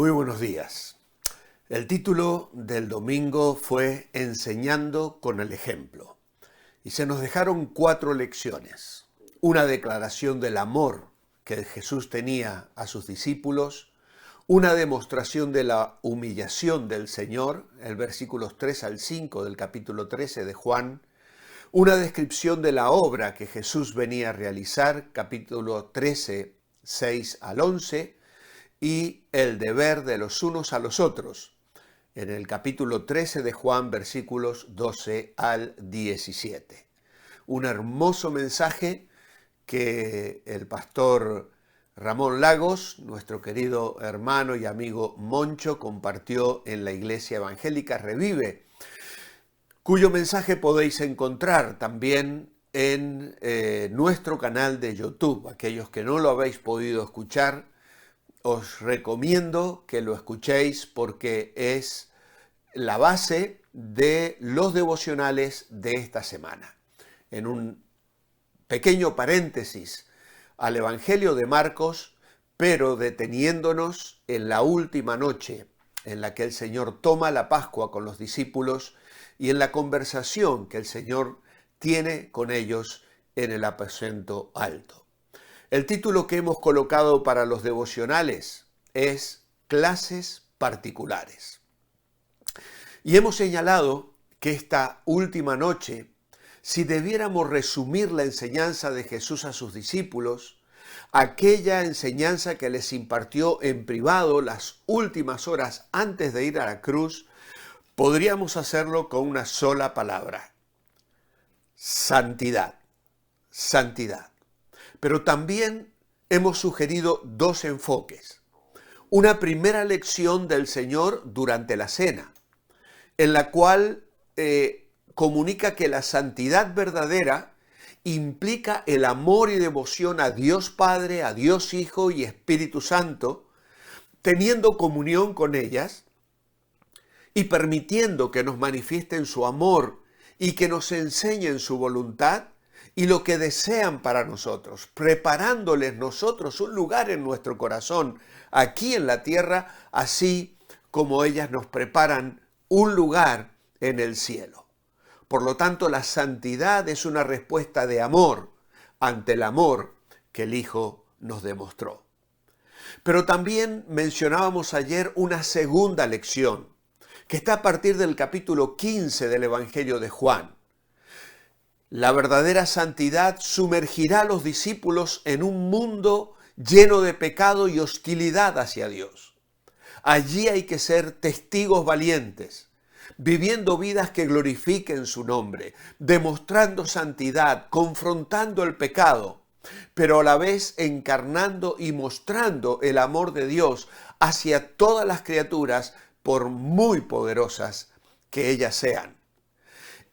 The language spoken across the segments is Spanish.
Muy buenos días. El título del domingo fue Enseñando con el ejemplo. Y se nos dejaron 4 lecciones. Una declaración del amor que Jesús tenía a sus discípulos, una demostración de la humillación del Señor, el versículos 3 al 5 del capítulo 13 de Juan, una descripción de la obra que Jesús venía a realizar, capítulo 13, 6 al 11, y el deber de los unos a los otros, en el capítulo 13 de Juan, versículos 12 al 17. Un hermoso mensaje que el pastor Ramón Lagos, nuestro querido hermano y amigo Moncho, compartió en la Iglesia Evangélica Revive, cuyo mensaje podéis encontrar también en nuestro canal de YouTube. Aquellos que no lo habéis podido escuchar, os recomiendo que lo escuchéis porque es la base de los devocionales de esta semana. En un pequeño paréntesis al Evangelio de Marcos, pero deteniéndonos en la última noche en la que el Señor toma la Pascua con los discípulos y en la conversación que el Señor tiene con ellos en el aposento alto. El título que hemos colocado para los devocionales es Clases Particulares. Y hemos señalado que esta última noche, si debiéramos resumir la enseñanza de Jesús a sus discípulos, aquella enseñanza que les impartió en privado las últimas horas antes de ir a la cruz, podríamos hacerlo con una sola palabra: santidad. Santidad. Pero también hemos sugerido 2 enfoques. Una primera lección del Señor durante la cena, en la cual comunica que la santidad verdadera implica el amor y devoción a Dios Padre, a Dios Hijo y Espíritu Santo, teniendo comunión con ellas y permitiendo que nos manifiesten su amor y que nos enseñen su voluntad y lo que desean para nosotros, preparándoles nosotros un lugar en nuestro corazón, aquí en la tierra, así como ellas nos preparan un lugar en el cielo. Por lo tanto, la santidad es una respuesta de amor ante el amor que el Hijo nos demostró. Pero también mencionábamos ayer una segunda lección, que está a partir del capítulo 15 del Evangelio de Juan. La verdadera santidad sumergirá a los discípulos en un mundo lleno de pecado y hostilidad hacia Dios. Allí hay que ser testigos valientes, viviendo vidas que glorifiquen su nombre, demostrando santidad, confrontando el pecado, pero a la vez encarnando y mostrando el amor de Dios hacia todas las criaturas, por muy poderosas que ellas sean.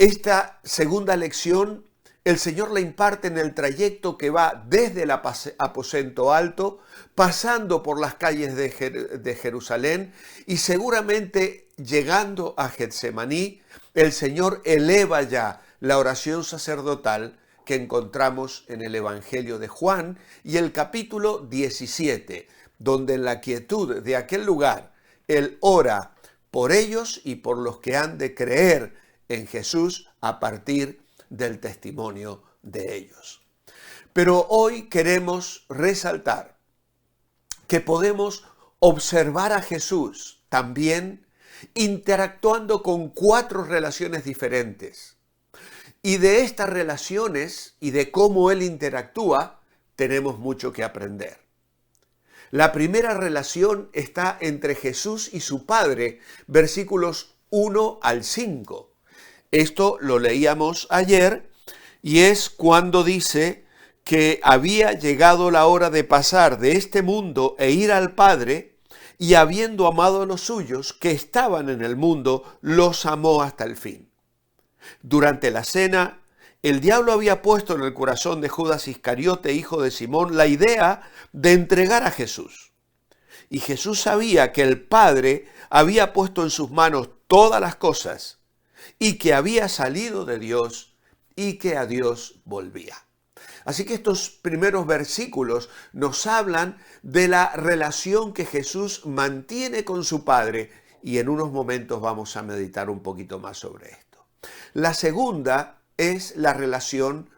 Esta segunda lección el Señor la imparte en el trayecto que va desde el aposento alto, pasando por las calles de Jerusalén y seguramente llegando a Getsemaní, el Señor eleva ya la oración sacerdotal que encontramos en el Evangelio de Juan y el capítulo 17, donde en la quietud de aquel lugar Él ora por ellos y por los que han de creer en Jesús a partir del testimonio de ellos. Pero hoy queremos resaltar que podemos observar a Jesús también interactuando con 4 relaciones diferentes. Y de estas relaciones y de cómo Él interactúa, tenemos mucho que aprender. La primera relación está entre Jesús y su Padre, versículos 1 al 5. Esto lo leíamos ayer y es cuando dice que había llegado la hora de pasar de este mundo e ir al Padre, y habiendo amado a los suyos que estaban en el mundo, los amó hasta el fin. Durante la cena, el diablo había puesto en el corazón de Judas Iscariote, hijo de Simón, la idea de entregar a Jesús. Y Jesús sabía que el Padre había puesto en sus manos todas las cosas, y que había salido de Dios y que a Dios volvía. Así que estos primeros versículos nos hablan de la relación que Jesús mantiene con su Padre y en unos momentos vamos a meditar un poquito más sobre esto. La segunda es la relación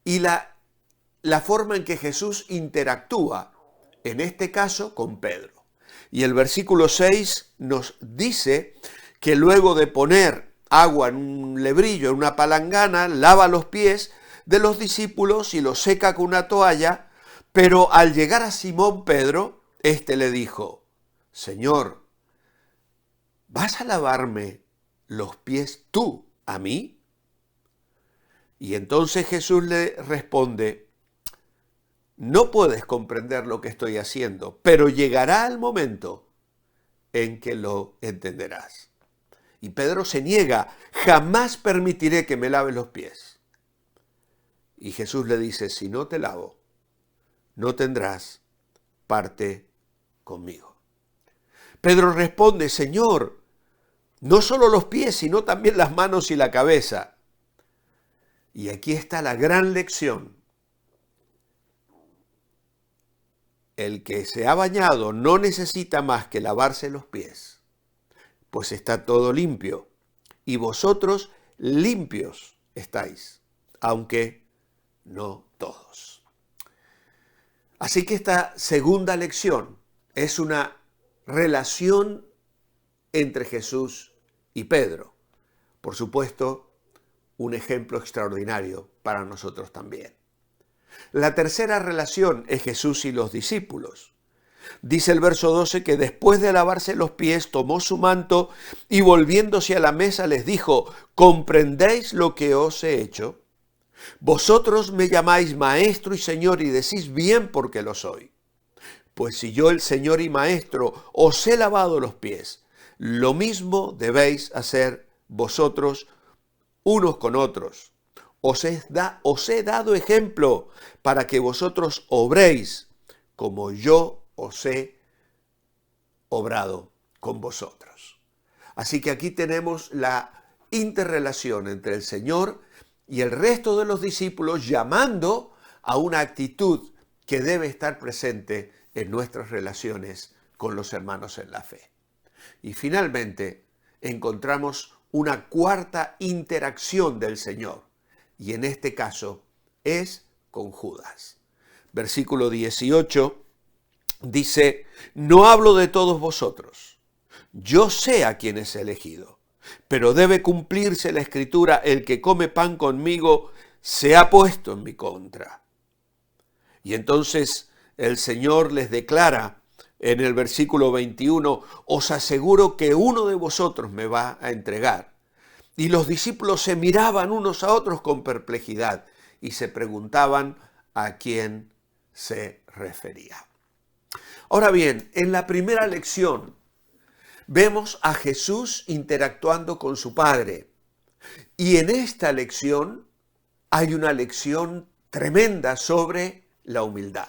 y la forma en que Jesús interactúa, en este caso con Pedro. Y el versículo 6 nos dice que luego de poner agua en un lebrillo, en una palangana, lava los pies de los discípulos y los seca con una toalla, pero al llegar a Simón Pedro, éste le dijo: Señor, ¿vas a lavarme los pies tú a mí? Y entonces Jesús le responde: no puedes comprender lo que estoy haciendo, pero llegará el momento en que lo entenderás. Y Pedro se niega: jamás permitiré que me laves los pies. Y Jesús le dice: si no te lavo, no tendrás parte conmigo. Pedro responde: Señor, no solo los pies, sino también las manos y la cabeza. Y aquí está la gran lección. El que se ha bañado no necesita más que lavarse los pies, pues está todo limpio, y vosotros limpios estáis, aunque no todos. Así que esta segunda lección es una relación entre Jesús y Pedro. Por supuesto, un ejemplo extraordinario para nosotros también. La tercera relación es Jesús y los discípulos. Dice el verso 12 que después de lavarse los pies tomó su manto y volviéndose a la mesa les dijo: ¿comprendéis lo que os he hecho? Vosotros me llamáis maestro y señor y decís bien porque lo soy. Pues si yo, el Señor y Maestro, os he lavado los pies, lo mismo debéis hacer vosotros unos con otros. Os he dado ejemplo para que vosotros obréis como yo os he obrado con vosotros. Así que aquí tenemos la interrelación entre el Señor y el resto de los discípulos, llamando a una actitud que debe estar presente en nuestras relaciones con los hermanos en la fe. Y finalmente encontramos una cuarta interacción del Señor, y en este caso es con Judas. Versículo 18 dice: no hablo de todos vosotros, yo sé a quién es elegido, pero debe cumplirse la escritura: el que come pan conmigo se ha puesto en mi contra. Y entonces el Señor les declara en el versículo 21, os aseguro que uno de vosotros me va a entregar. Y los discípulos se miraban unos a otros con perplejidad y se preguntaban a quién se refería. Ahora bien, en la primera lección vemos a Jesús interactuando con su Padre. Y en esta lección hay una lección tremenda sobre la humildad,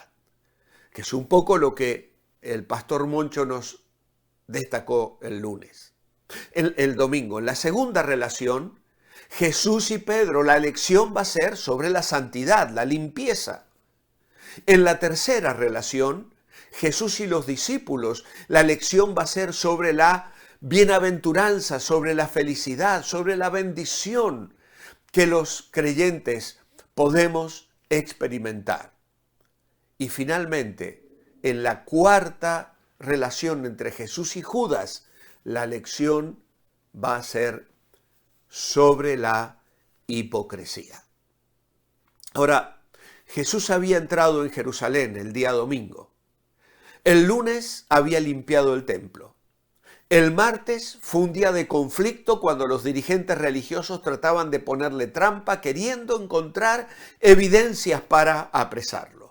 que es un poco lo que el pastor Moncho nos destacó el lunes. El domingo, en la segunda relación, Jesús y Pedro, la lección va a ser sobre la santidad, la limpieza. En la tercera relación, Jesús y los discípulos, la lección va a ser sobre la bienaventuranza, sobre la felicidad, sobre la bendición que los creyentes podemos experimentar. Y finalmente, en la cuarta relación entre Jesús y Judas, la lección va a ser sobre la hipocresía. Ahora, Jesús había entrado en Jerusalén el día domingo. El lunes había limpiado el templo. El martes fue un día de conflicto cuando los dirigentes religiosos trataban de ponerle trampa, queriendo encontrar evidencias para apresarlo.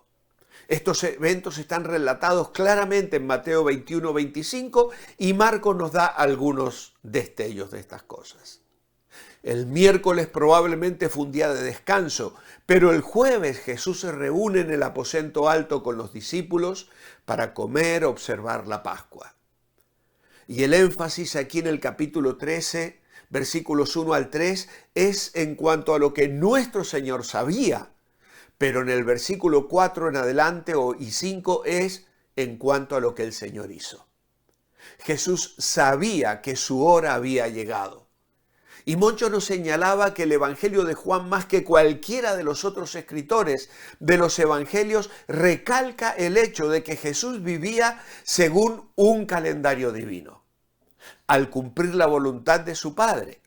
Estos eventos están relatados claramente en Mateo 21-25 y Marcos nos da algunos destellos de estas cosas. El miércoles probablemente fue un día de descanso, pero el jueves Jesús se reúne en el aposento alto con los discípulos para comer, observar la Pascua. Y el énfasis aquí en el capítulo 13, versículos 1 al 3, es en cuanto a lo que nuestro Señor sabía, pero en el versículo 4 en adelante y 5 es en cuanto a lo que el Señor hizo. Jesús sabía que su hora había llegado. Y Moncho nos señalaba que el Evangelio de Juan, más que cualquiera de los otros escritores de los Evangelios, recalca el hecho de que Jesús vivía según un calendario divino, al cumplir la voluntad de su Padre.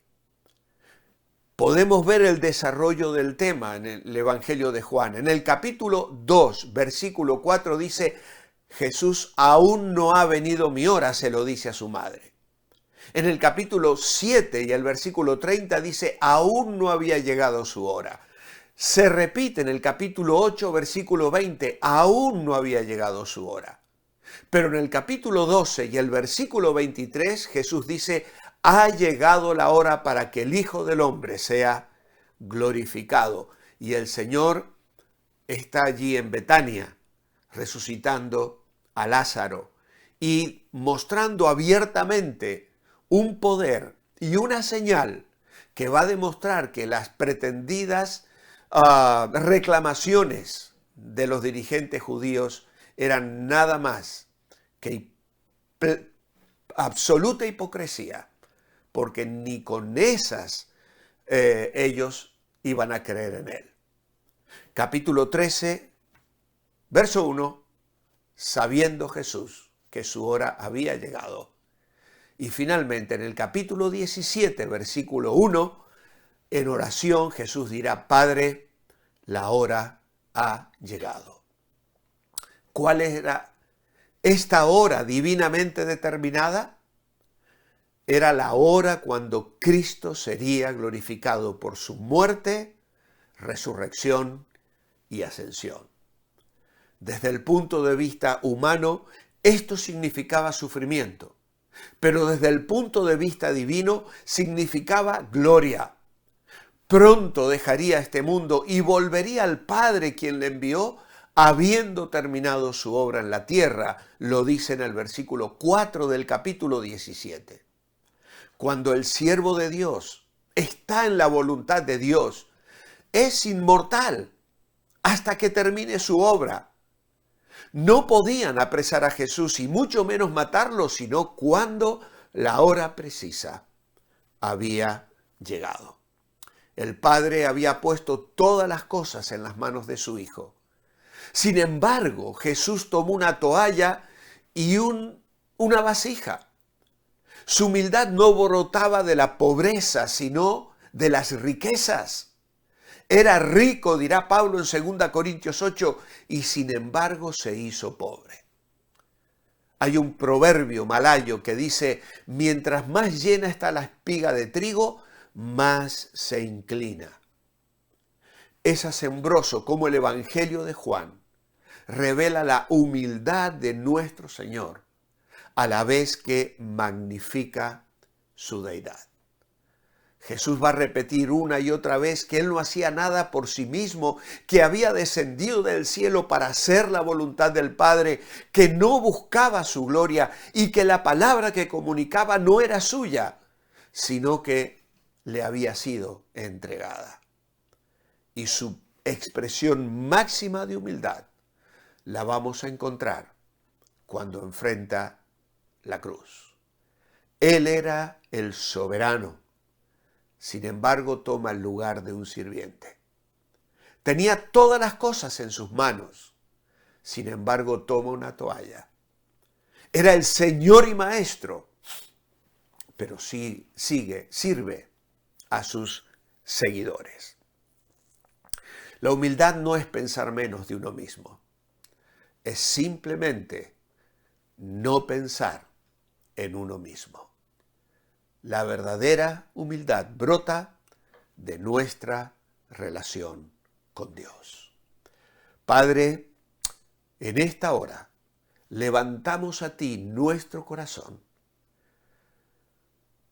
Podemos ver el desarrollo del tema en el Evangelio de Juan. En el capítulo 2, versículo 4 dice: Jesús, aún no ha venido mi hora, se lo dice a su madre. En el capítulo 7 y el versículo 30 dice: aún no había llegado su hora. Se repite en el capítulo 8, versículo 20, aún no había llegado su hora. Pero en el capítulo 12 y el versículo 23, Jesús dice: ha llegado la hora para que el Hijo del Hombre sea glorificado. Y el Señor está allí en Betania, resucitando a Lázaro y mostrando abiertamente un poder y una señal que va a demostrar que las pretendidas reclamaciones de los dirigentes judíos eran nada más que absoluta hipocresía, porque ni con esas ellos iban a creer en él. Capítulo 13, verso 1, sabiendo Jesús que su hora había llegado. Y finalmente en el capítulo 17, versículo 1, en oración Jesús dirá: Padre, la hora ha llegado. ¿Cuál era esta hora divinamente determinada? Era la hora cuando Cristo sería glorificado por su muerte, resurrección y ascensión. Desde el punto de vista humano, esto significaba sufrimiento, pero desde el punto de vista divino significaba gloria. Pronto dejaría este mundo y volvería al Padre quien le envió, habiendo terminado su obra en la tierra, lo dice en el versículo 4 del capítulo 17. Cuando el siervo de Dios está en la voluntad de Dios, es inmortal hasta que termine su obra. No podían apresar a Jesús y mucho menos matarlo, sino cuando la hora precisa había llegado. El Padre había puesto todas las cosas en las manos de su Hijo. Sin embargo, Jesús tomó una toalla y una vasija. Su humildad no brotaba de la pobreza, sino de las riquezas. Era rico, dirá Pablo en 2 Corintios 8, y sin embargo se hizo pobre. Hay un proverbio malayo que dice: mientras más llena está la espiga de trigo, más se inclina. Es asombroso cómo el Evangelio de Juan revela la humildad de nuestro Señor, a la vez que magnifica su deidad. Jesús va a repetir una y otra vez que Él no hacía nada por sí mismo, que había descendido del cielo para hacer la voluntad del Padre, que no buscaba su gloria y que la palabra que comunicaba no era suya, sino que le había sido entregada. Y su expresión máxima de humildad la vamos a encontrar cuando enfrenta la cruz. Él era el soberano. Sin embargo, toma el lugar de un sirviente. Tenía todas las cosas en sus manos. Sin embargo, toma una toalla. Era el Señor y Maestro, pero sí sirve a sus seguidores. La humildad no es pensar menos de uno mismo. Es simplemente no pensar en uno mismo. La verdadera humildad brota de nuestra relación con Dios. Padre, en esta hora levantamos a ti nuestro corazón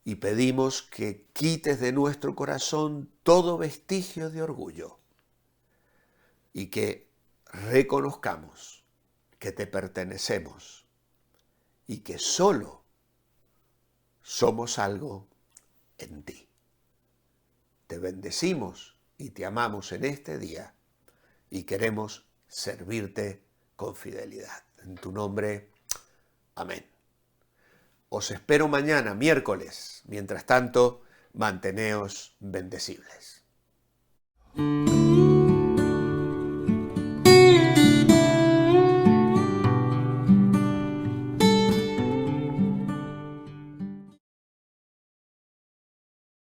y pedimos que quites de nuestro corazón todo vestigio de orgullo y que reconozcamos que te pertenecemos y que solo somos algo en ti. Te bendecimos y te amamos en este día y queremos servirte con fidelidad. En tu nombre, amén. Os espero mañana, miércoles. Mientras tanto, manteneos bendecibles.